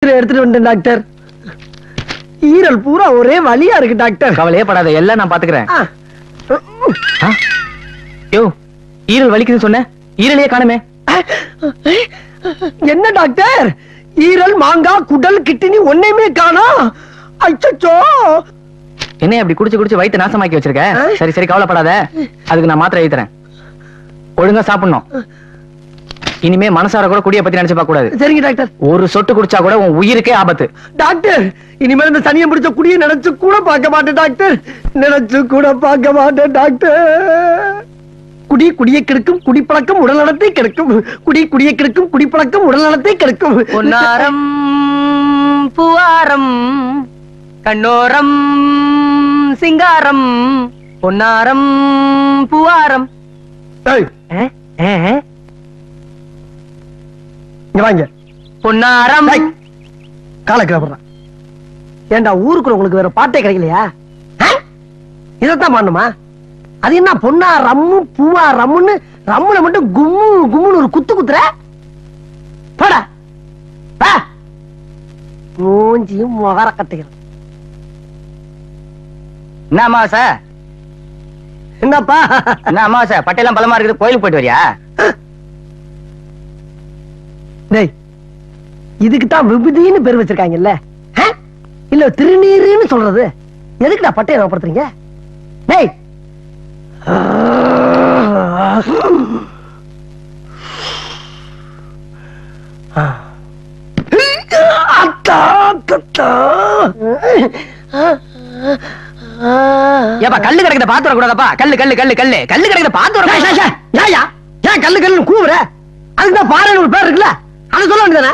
மாத்திரை எடுத்துட்டு வந்தேன் டாக்டர். ஈரல் பூரா ஒரே வலியா இருக்கு டாக்டர். கவலையே படாத, எல்லாம் நான் பாத்துக்கிறேன். யோ, ஈரல் வலிக்குதுன்னு சொன்ன, ஈரலையே காணுமே. என்ன டாக்டர், ஈரல், மாங்காய், குடல், கிட்னி ஒண்ணுமே காணோம். அச்சச்சோ, என்ன அப்படி குடிச்சு குடிச்சு வயிற்று நாசமாக்கி வச்சிருக்க? சரி சரி, கவலைப்படாத, அதுக்கு நான் மாத்திரை எழுதுறேன். ஒழுங்கா சாப்பிடணும். இனிமே மனசார கூட குடிய பத்தி நினைச்சு பார்க்க கூடாது. சரிங்க டாக்டர். ஒரு சொட்டு குடிச்சா கூட உன் உயிருக்கே ஆபத்து. டாக்டர், இனிமேல் இந்த சனியம் பிடிச்ச குடிய நினைச்சு கூட பார்க்க மாட்டேன் டாக்டர். நினைச்சு கூட பார்க்க மாட்டேன் டாக்டர். குடி குடியை கெடுக்கும், குடிப்பழக்கம் உடல் நலத்தை கெடுக்கும். குடி குடியை கெடுக்கும், குடிப்பழக்கம் உடல் நலத்தை கெடுக்கும். பொன்னாரம் பூவாரம் கண்ணோரம் சிங்காரம் பொன்னாரம் பூவாரம். வாங்க பொன்னாரம். காலக்கிழப்படுறான். ஏண்டா ஊருக்குள்ள உங்களுக்கு வேற பாட்டே கிடைக்கலையா? இதத்தான் பண்ணுமா? அது என்ன பொன்னா ரம்மு பூவா ரம்முன்னு ரம்முல மட்டும் கும்மு கும்முன்னு ஒரு குத்து குத்துற? போடா மூஞ்சியும் முகர கட்டுகிறேன். என்ன அமாவாசை? என்னப்பா என்ன அமாவாசை? பட்டையெல்லாம் பலமா இருக்குது, கோயிலுக்கு போயிட்டு வரியா? டேய், இதுக்குதான் விபூதின்னு பேர் வச்சிருக்காங்கல்ல, இல்ல திருநீருன்னு சொல்றது? எதுக்குடா பட்டையை ஞாபகப்படுத்துறீங்க? டேய், கல்லு கிடைக்கிற பாத்து வரக்கூடாதப்பா. கல்லு கல்லு கல்லு கல்லு கல்லு கிடைக்கிற பாத்து வர. ஏன் கல்லு கல்லு கூவுற? அதுக்குதான் பாறைன்னு ஒரு பேர் இருக்குல்ல, அதை சொல்ல வேண்டியதானே?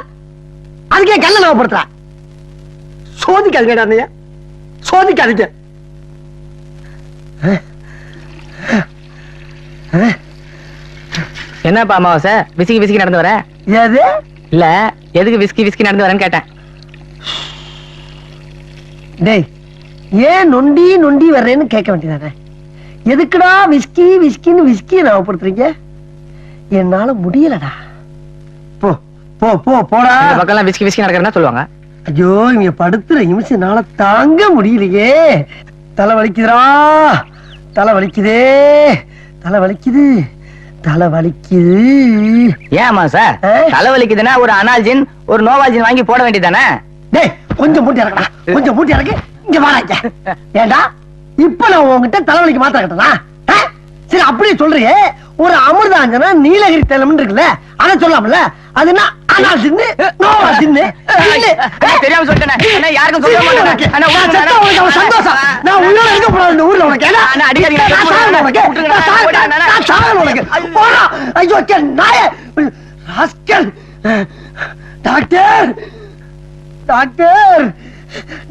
அதுக்கே கல்ல ஞாபகப்படுத்துற? சோதிக்காதீங்க, சோதிக்காதீங்க. என்னப்பா அமாவாசை, விசிக்கி விசிக்கி நடந்து வர? எது இல்ல, எதுக்கு விஸ்கி விஸ்கி நடந்து வரேன்னு கேட்டேன். டேய், ஏன் நொண்டி நொண்டி வர்றேன்னு கேட்க வேண்டியதானே? எதுக்குடா விஸ்கி விஸ்கின்னு விஸ்கியை ஞாபகப்படுத்துறீங்க? என்னால முடியலடா. போ போ போ போடா. இந்த பக்கம்லாம் விஸ்கி விஸ்கி நடக்கிறதா சொல்லுவாங்க. ஐயோ, இங்க படுத்துற நிமிஷம்னால தாங்க முடியலையே. தலை வலிக்குதுடா, தலை வலிக்குதே, தலை வலிக்குது, தலை வலிக்குது. ஏமா சார், தலை வலிக்குதுன்னா ஒரு அனால்ஜின் ஒரு நோவால்ஜின் வாங்கி போட வேண்டியதானே? டேய், கொஞ்சம் மூட்டி இறக்கடா, கொஞ்சம் மூட்டி இறக்கு. இங்க வாடா. ஏண்டா இப்ப நான் உங்ககிட்ட தலைவலிக்கு மாத்திரை கட்டனா? சரி, அப்படியே சொல்றியே. ஒரு அமிர்தாஞ்சனா நீலகிரி தைலம் இருக்குல்ல, அதை சொல்லாமல? அது என்ன அனால்ஜின்னு நோவால்ஜின்னு? தெரியாம சொல்லிட்டேன், யாருக்கும் சொல்ல மாட்டேன். சந்தோஷம், நான் உயிரோட இருக்க போறாது இந்த ஊர்ல. உனக்கு ஐயோ நாய rascal. Doctor doctor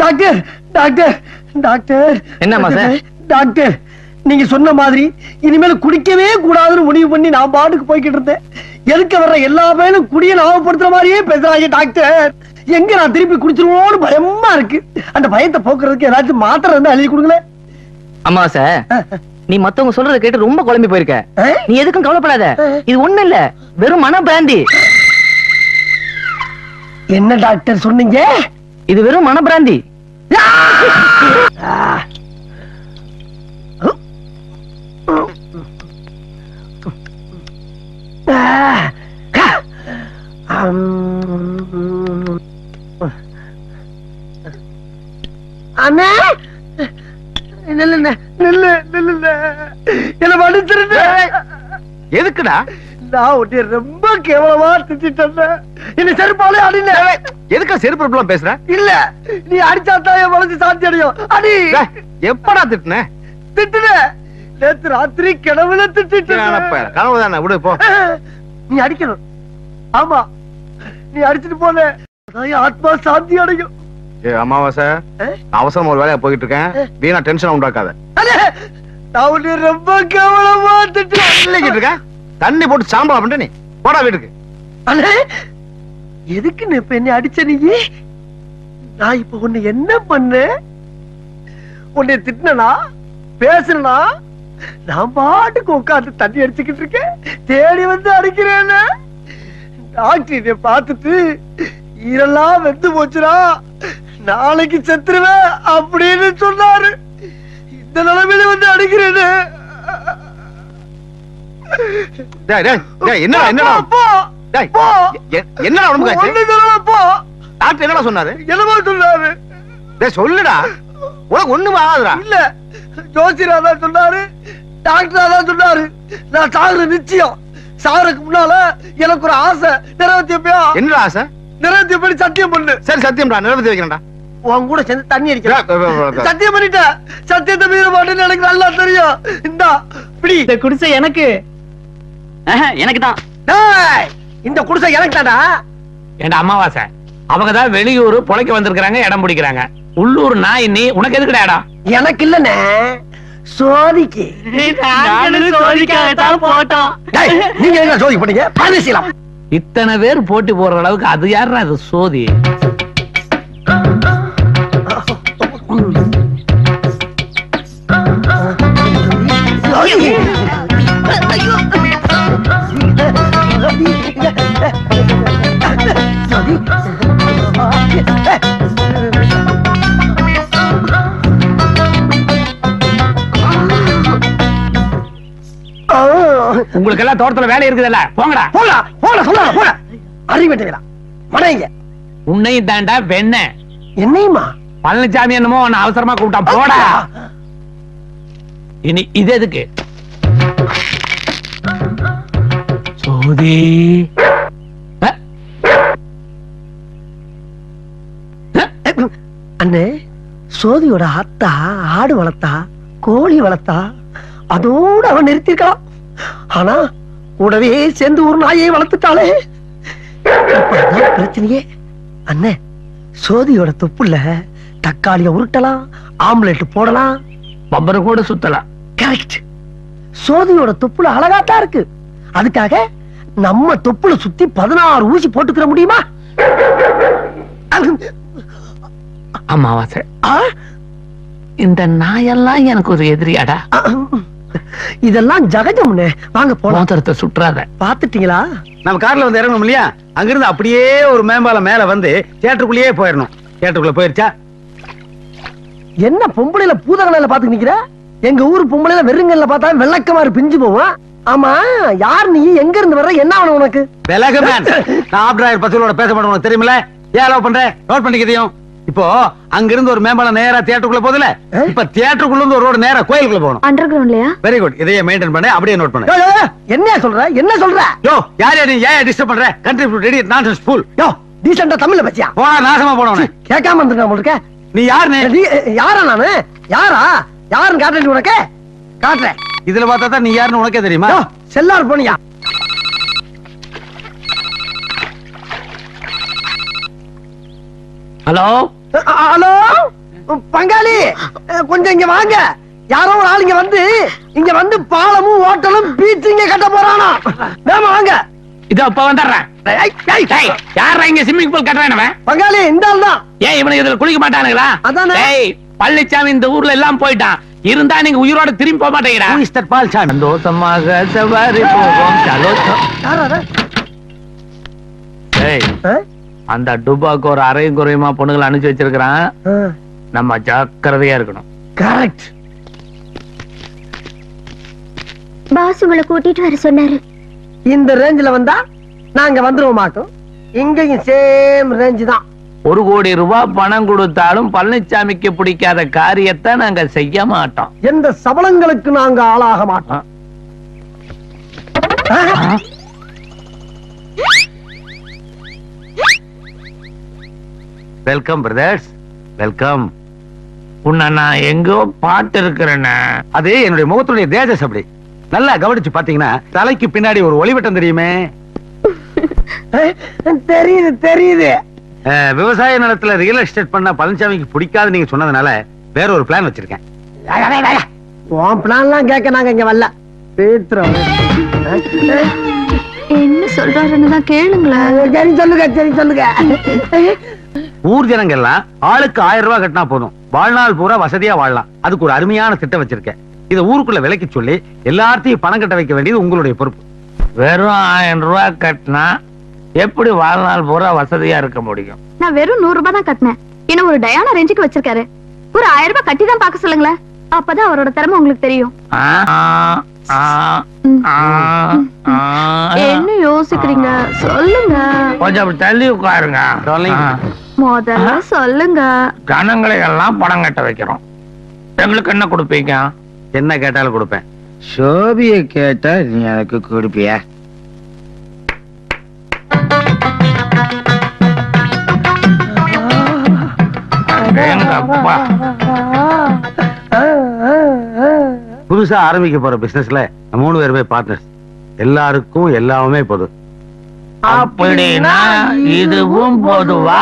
doctor doctor doctor. என்னம்மா சார்? டாக்டர், நீங்க சொன்ன மாதிரி இனிமேல் குடிக்கவே கூடாதுன்னு முடிவு பண்ணி நான் பாட்டுக்கு போய்கிட்டு இருந்தேன். எதுக்கு வர்ற எல்லா பேரும் குடிய ஞாபகப்படுத்துற மாதிரியே பேசுறாங்க டாக்டர். எங்க நான் திருப்பி குடிச்சிருவோன்னு பயமா இருக்கு. அந்த பயத்தை போக்குறதுக்கு ஏதாச்சும் மாத்திரை இருந்தா எழுதி கொடுங்களேன். அம்மா சார், நீ மத்தவங்க சொல்றத கேட்டு ரொம்ப குழம்பி போயிருக்க. நீ எதுக்கும் கவலைப்படாத, இது ஒண்ணு இல்ல, வெறும் மன பிராந்தி. என்ன டாக்டர் சொன்னீங்க? இது வெறும் மன பிராந்தி. அண்ணா, என்ன மன்னிச்சிருந்த? எதுக்குடா? நான் உன்னை ரொம்ப கேவலமா திட்டிட்டேன். என்ன செருப்பாலே அடில. எதுக்கா செருப்பு பேசுற? இல்ல, நீ அடிச்சாதான் என் மனசு சாந்தி அடையும். அடி. எப்படா திட்டுன? திட்டுன நேத்து ராத்திரி கிணவுல திட்டிட்டேன். கனவு தானே, விடு போ. நீ அடிக்கணும். ஆமா, நீ அடிச்சிட்டு போன ஆத்மா சாந்தி அடையும். அமாவாசை, அவசரம் ஒரு வேலையா போயிட்டு இருக்கேன், வீணா டென்ஷன் உண்டாக்காத. நான் உன்னை ரொம்ப கேவலமா திட்டிட்டு தண்ணி போட்டு சாம்பலா பண்ண. நீ போடா வீட்டுக்கு. அண்ணே, எதுக்கு இப்ப என்ன அடிச்ச? நீ நான் இப்ப உன்னை என்ன பண்ண? உன்னை திட்டினா பேசுனா நான் பாட்டுக்கு உட்காந்து தண்ணி அடிச்சுக்கிட்டு இருக்கேன். தேடி வந்து அடிக்கிறேன். டாக்டர் இதை பார்த்துட்டு ஈரெல்லாம் வெந்து போச்சுடா, நாளைக்கு செத்துருவேன் அப்படின்னு சொன்னாரு. இந்த நிலைமையில வந்து அடிக்கிறேன்னு. என்னடா சொன்னாரு? என்னமா சொன்னாரு? சொல்லுடா, உனக்கு ஒண்ணுமா ஆகுதுடா? இல்ல, ஜோசியரா தான் சொன்னாரு, டாக்டரா தான் சொன்னாரு. நான் சாகுற நிச்சயம். சாகுறதுக்கு முன்னால எனக்கு ஒரு ஆசை நிறைவேற்றியா? என்ன ஆசை? நிறைவேற்றி சத்தியம் பண்ணு. சரி, சத்தியம்டா, நிறைவேற்றி வைக்கிறேன்டா. உன் கூட சேர்ந்து தண்ணி அடிக்கிறேன். சத்தியம் பண்ணிட்ட. சத்தியத்தை மீற மாட்டேன்னு எனக்கு நல்லா தெரியும். இந்தா பிடி. இந்த குடிசை எனக்கு. எனக்கு தான். இந்த குடிசை எனக்கு தான்டா. ஏண்டா அமாவாசை, அவங்கதான் வெளியூர் பொழைக்க வந்திருக்காங்க, இடம் பிடிக்கிறாங்க. உள்ளூர் நாய் நீ, உனக்கு எதுக்குடா இடம்? எனக்கு இல்லனே, சோதிக்கு. சோதிக்காகத்தான் போட்டோம். நீங்க என்ன சோதி பண்ணீங்க? பரிசீலம். இத்தனை பேர் போட்டி போடுற அளவுக்கு அது யாருன்னா அது சோதி. உங்களுக்கு எல்லாம் தோட்டத்துல வேலை இருக்குதுல்ல, போங்கடா. போடா போடா சொல்லாத போடா. அறிவிட்டீங்களா மனைங்க? உன்னையும் தாண்டா வெண்ண. என்னையுமா? பழனிசாமி என்னமோ உன்னை அவசரமா கூப்பிட்டான், போடா. இனி இது எதுக்கு? சோதி அண்ணே, சோதியோட அத்தா ஆடு வளர்த்தா, கோழி வளர்த்தா, அதோடு அவன் நிறுத்திருக்கான். ஆனா கூடவே சேர்ந்து ஒரு நாயை வளர்த்துட்டாளே. பிரச்சனையே அண்ணே, சோதியோட தொப்புல தக்காளிய உருட்டலாம், ஆம்லெட் போடலாம், பம்பர கூட சுத்தலாம். கரெக்ட். சோதியோட தொப்புல அழகாத்தான் இருக்கு. அதுக்காக நம்ம தொப்புல சுத்தி 16 ஊசி போட்டுக்கிற முடியுமா? அமாவாசை, இந்த நாயெல்லாம் எனக்கு ஒரு எதிரியாடா. இதெல்லாம் ஜகஜம்னு. வாங்க போலாம். மோதிரத்தை சுற்றாத. பாத்துட்டீங்களா? நம்ம கார்ல வந்து இறங்கணும் இல்லையா? அங்கிருந்து அப்படியே ஒரு மேம்பாலம் மேல வந்து தியேட்டருக்குள்ளேயே போயிடணும். தியேட்டருக்குள்ள போயிருச்சா? என்ன பொம்பளையில பூதகனால பாத்து நிக்கிற? எங்க ஊர் பொம்பளையில வெறுங்கல்ல பார்த்தா வெள்ளக்கமாறு பிஞ்சு போவோம். ஆமா, யார் நீ? எங்க இருந்து வர்ற? என்ன ஆகணும் உனக்கு? விலகுமேன். நான் ஆப்டராயர் பசங்களோட பேச மாட்டேன், உனக்கு தெரியுமில்ல? ஏன் அலோவ் பண்றேன்? நோட் பண்ணிக்கிறதையும். இப்போ அங்கிருந்து ஒரு மேம்பாலம் நேரா தியேட்டருக்குள்ள போகுதுல, இப்ப தியேட்டருக்குள்ள இருந்து ஒரு ரோடு நேரா கோயிலுக்குள்ள போகணும். அண்டர் கிரவுண்ட்லயா? Very good. இதையே மெயின்டைன் பண்ணு, அப்படியே நோட் பண்ணு. என்ன சொல்ற? என்ன சொல்ற? யோ, யார் நீ? ஏன் டிஸ்டர்ப் பண்ற? Country ready nonsense fool. Yo, டீசன்ட்டா தமிழ்ல பேசியா? போடா, நாசமா போனவனே. கேட்காம இருந்திருக்கா உங்களுக்கு? நீ யாருன்னு? யாரா நானு? யாரா? யாருன்னு காட்டுறேன் உனக்கு. காட்டுறேன். இதுல பார்த்தா தான் நீ யாருன்னு உனக்கே தெரியுமா? செல்லார் போனியா? ஹலோ ஹலோ பங்காளி, கொஞ்சம் இங்க வாங்க. யாரோ ஒரு ஆள் இங்க வந்து பாலமும் ஹோட்டலும் பீச்சுங்க கட்ட போறானா? வேமா வாங்க. இதோ இப்ப வந்துடுறேன். யாரா இங்க ஸ்விம்மிங் பூல் கட்டுறேன்? பங்காளி, இந்த ஆள் தான். ஏன் இவனுக்கு இதுல குளிக்க மாட்டானுங்களா? அதானே. பழனிசாமி இந்த ஊர்ல எல்லாம் போயிட்டான். இருந்தா நீங்க உயிரோட திரும்பி போக மாட்டேங்கிறா. மிஸ்டர் பால்சாமி, சந்தோஷமாக சவாரி போவோம். அந்த டுபாக்கு ஒரு அரையும் குறையுமா பொண்ணுங்களை அனுப்பிச்சு வச்சிருக்கிறான். நம்ம ஜாக்கிரதையா இருக்கணும். கரெக்ட். பாஸ் உங்களை கூட்டிட்டு வர சொன்னாரு. இந்த ரேஞ்சில வந்தா நாங்க வந்துருவோம் மாட்டோம். இங்கேயும் சேம் ரேஞ்ச் தான். 1 கோடி ரூபாய் பணம் கொடுத்தாலும் பழனிசாமிக்கு பிடிக்காத காரியத்தை நாங்க செய்ய மாட்டோம். எந்த சபலங்களுக்கு நாங்க ஆளாக மாட்டோம். Welcome brothers, welcome. உன்னை நான் எங்கோ பாட்டு இருக்கிறேன். அது என்னுடைய முகத்துடைய தேஜஸ். அப்படி நல்லா கவனிச்சு பாத்தீங்கன்னா தலைக்கு பின்னாடி ஒரு ஒளிவட்டம் தெரியுமே? தெரியுது தெரியுது. விவசாய நிலத்துல ரியல் எஸ்டேட் பண்ண பழனிசாமிக்கு பிடிக்காது நீங்க சொன்னதுனால வேற ஒரு பிளான் வச்சிருக்கேன். உன் பிளான்லாம் கேட்க நாங்க இங்க வரல. பேத்துறோம். என்ன சொல்றாருன்னு தான் கேளுங்களேன். சரி சொல்லுங்க, சரி சொல்லுங்க. ஊர் ஜனங்க எல்லாம் ஆளுக்கு 1000 ரூபாய் கட்டினா போதும், வாழ்நாள் பூரா வசதியா வாழலாம். அதுக்கு ஒரு அருமையான திட்டம் வச்சிருக்கேன். இத ஊருக்குள்ள விலைக்கு சொல்லி எல்லார்த்தையும் பணம் கட்ட வைக்க வேண்டியது உங்களுடைய பொறுப்பு. வெறும் 1000 ரூபாய் கட்டினா எப்படி வாழ்நாள் பூரா வசதியா இருக்க முடியும்? நான் வெறும் 100 ரூபாய் தான் கட்டினேன். என்ன ஒரு டயானா ரேஞ்சுக்கு வச்சிருக்காரு. ஒரு 1000 ரூபாய் கட்டி தான் பாக்க சொல்லுங்களேன். அப்பதான் அவரோட திறமை உங்களுக்கு தெரியும். என்ன யோசிக்கிறீங்க? சொல்லுங்க. கொஞ்சம் அப்படி தள்ளி உட்காருங்க. முதல்ல சொல்லுங்க. ஜனங்களை எல்லாம் பணம் கட்ட வைக்கிறோம். எங்களுக்கு என்ன கொடுப்பீங்க? என்ன கேட்டாலும் கொடுப்பேன். சோபிய கேட்டா நீ எனக்கு கொடுப்பியா? எங்கப்பா. புதுசா ஆரம்பிக்க போற பிசினஸ்ல 3 பேருமே பார்ட்னர்ஸ். எல்லாருக்கும் எல்லாமே பொது. அப்படின்னா இதுவும் பொதுவா?